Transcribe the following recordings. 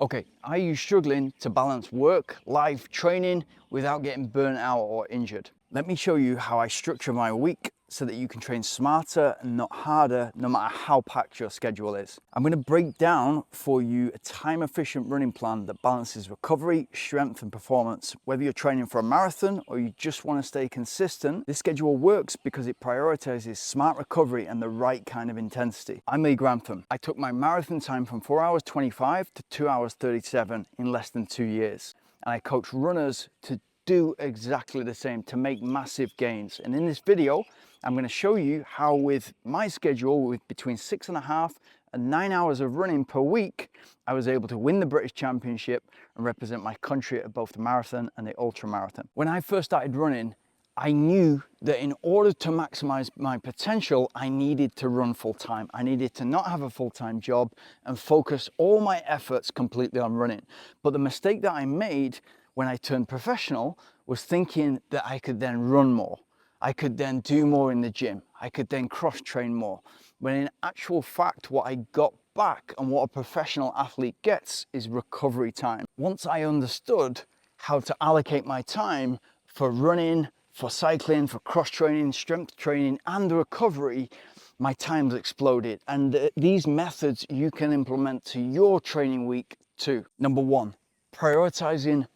Okay, are you struggling to balance work, life, training without getting burnt out or injured? Let me show you how I structure my week so that you can train smarter and not harder, no matter how packed your schedule is. I'm going to break down for you a time efficient running plan that balances recovery, strength and performance. Whether you're training for a marathon or you just want to stay consistent, this schedule works because it prioritizes smart recovery and the right kind of intensity. I'm Grantham. I took my marathon time from 4 hours 25 to 2 hours 37 in less than 2 years. And I coach runners to do exactly the same, to make massive gains. And in this video, I'm going to show you how with my schedule, with between 6.5 and 9 hours of running per week, I was able to win the British Championship and represent my country at both the marathon and the ultra marathon. When I first started running, I knew that in order to maximize my potential, I needed to run full time. I needed to not have a full-time job and focus all my efforts completely on running. But the mistake that I made when I turned professional was thinking that I could then run more. I could then do more in the gym. I could then cross train more. When in actual fact, what I got back and what a professional athlete gets is recovery time. Once I understood how to allocate my time for running, for cycling, for cross training, strength training, and the recovery, my time's exploded. And these methods you can implement to your training week too. Number one, prioritizing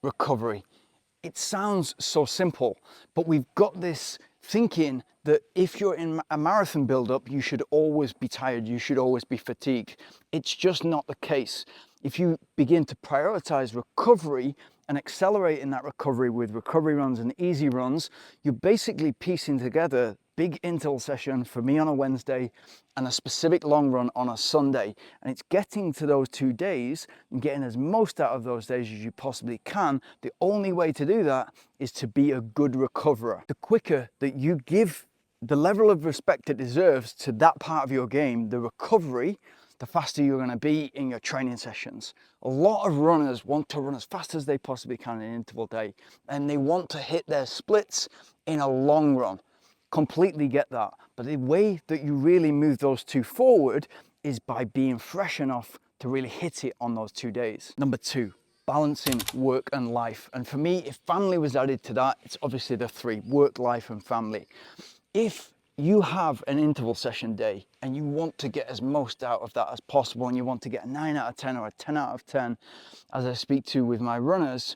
recovery. It sounds so simple, but we've got this thinking that if you're in a marathon build-up, you should always be tired, you should always be fatigued. It's just not the case. If you begin to prioritize recovery and accelerate in that recovery with recovery runs and easy runs, you're basically piecing together big interval session for me on a Wednesday and a specific long run on a Sunday. And it's getting to those 2 days and getting as most out of those days as you possibly can. The only way to do that is to be a good recoverer. The quicker that you give the level of respect it deserves to that part of your game, the recovery, the faster you're going to be in your training sessions. A lot of runners want to run as fast as they possibly can in an interval day, and they want to hit their splits in a long run. Completely get that, but the way that you really move those two forward is by being fresh enough to really hit it on those 2 days. Number two, balancing work and life. And for me, if family was added to that, it's obviously the three: work, life and family. If you have an interval session day and you want to get as most out of that as possible, and you want to get a 9 out of 10 or a 10 out of 10, as I speak to with my runners,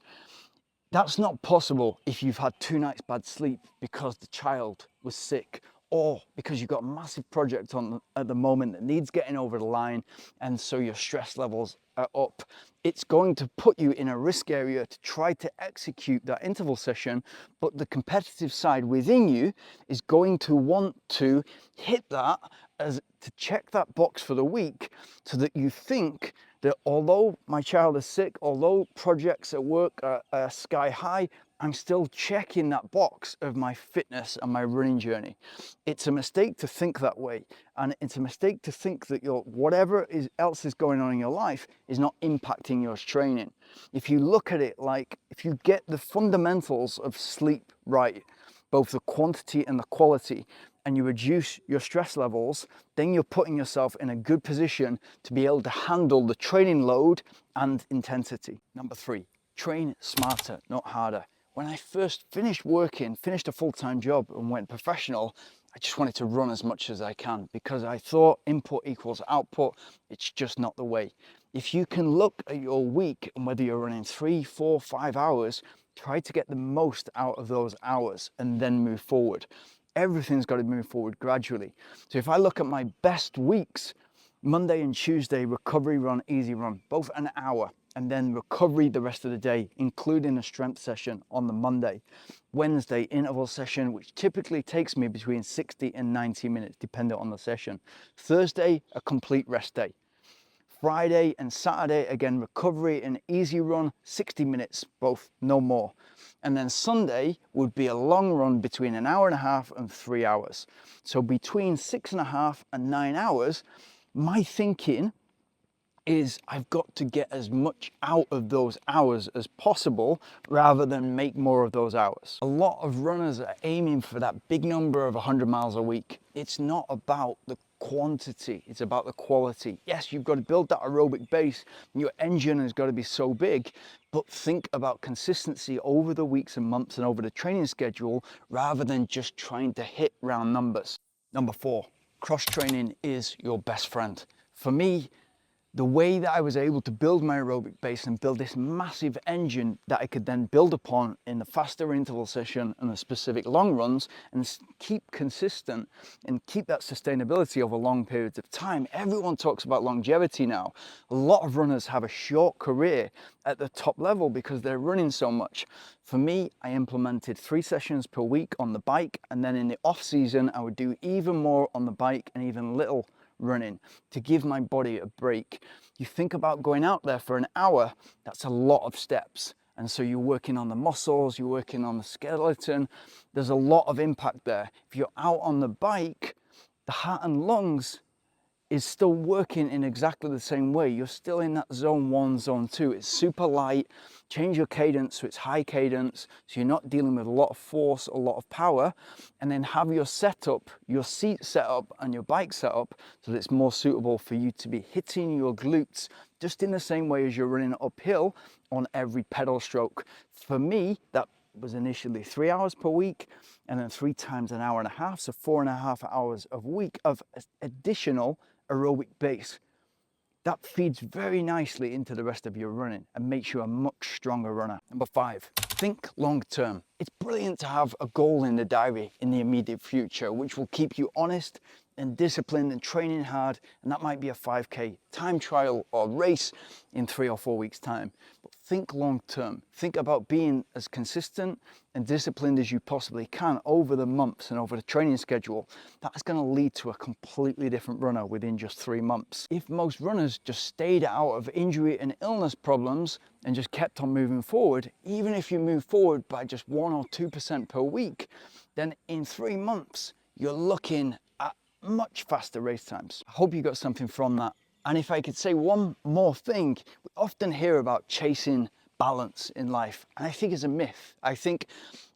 that's not possible if you've had 2 nights bad sleep because the child was sick, or because you've got a massive project on at the moment that needs getting over the line, and so your stress levels are up. It's going to put you in a risk area to try to execute that interval session, but the competitive side within you is going to want to hit that as to check that box for the week, so that you think that although my child is sick, although projects at work are sky high, I'm still checking that box of my fitness and my running journey. It's a mistake to think that way, and it's a mistake to think that your whatever else is going on in your life is not impacting your training. If you look at it like, if you get the fundamentals of sleep right, both the quantity and the quality, and you reduce your stress levels, then you're putting yourself in a good position to be able to handle the training load and intensity. Number three, train smarter, not harder. When I first finished a full-time job and went professional, I just wanted to run as much as I can because I thought input equals output. It's just not the way. If you can look at your week and whether you're running 3, 4, 5 hours, try to get the most out of those hours and then move forward. Everything's got to move forward gradually. So if I look at my best weeks, Monday and Tuesday, recovery run, easy run, both an hour, and then recovery the rest of the day, including a strength session on the Monday. Wednesday, interval session, which typically takes me between 60 and 90 minutes, depending on the session. Thursday, a complete rest day. Friday and Saturday, again, recovery and easy run, 60 minutes, both, no more. And then Sunday would be a long run between an hour and a half and 3 hours. So between 6.5 and 9 hours, my thinking is I've got to get as much out of those hours as possible rather than make more of those hours. A lot of runners are aiming for that big number of 100 miles a week. It's not about the quantity, it's about the quality. Yes, you've got to build that aerobic base, your engine has got to be so big, but think about consistency over the weeks and months and over the training schedule rather than just trying to hit round numbers. Number 4, cross training is your best friend. For me, the way that I was able to build my aerobic base and build this massive engine that I could then build upon in the faster interval session and the specific long runs and keep consistent and keep that sustainability over long periods of time. Everyone talks about longevity now. A lot of runners have a short career at the top level because they're running so much. For me, I implemented 3 sessions per week on the bike, and then in the off season, I would do even more on the bike and even little running to give my body a break. You think about going out there for an hour, that's a lot of steps. And so you're working on the muscles, you're working on the skeleton. There's a lot of impact there. If you're out on the bike, the heart and lungs is still working in exactly the same way. You're still in that zone 1, zone 2. It's super light. Change your cadence so it's high cadence, so you're not dealing with a lot of force, a lot of power, and then have your setup, your seat set up and your bike set up so that it's more suitable for you to be hitting your glutes just in the same way as you're running uphill on every pedal stroke. For me, that was initially 3 hours per week and then 3 times an hour and a half, so 4.5 hours a week of additional aerobic base. That feeds very nicely into the rest of your running and makes you a much stronger runner. Number 5, think long term. It's brilliant to have a goal in the diary in the immediate future, which will keep you honest and disciplined and training hard. And that might be a 5K time trial or race in 3 or 4 weeks time. But think long term. Think about being as consistent and disciplined as you possibly can over the months and over the training schedule. That's going to lead to a completely different runner within just 3 months. If most runners just stayed out of injury and illness problems and just kept on moving forward, even if you move forward by just 1 or 2% per week, then in 3 months, you're looking at much faster race times. I hope you got something from that. And if I could say one more thing, we often hear about chasing balance in life, and I think it's a myth. I think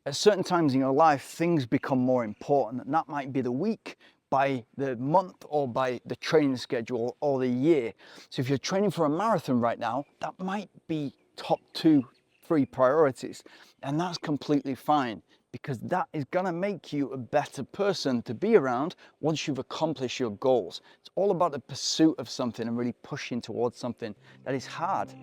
at certain times in your life, things become more important, and that might be the week, by the month, or by the training schedule, or the year. So if you're training for a marathon right now, that might be top 2, 3 priorities, and that's completely fine, because that is going to make you a better person to be around once you've accomplished your goals. It's all about the pursuit of something and really pushing towards something that is hard.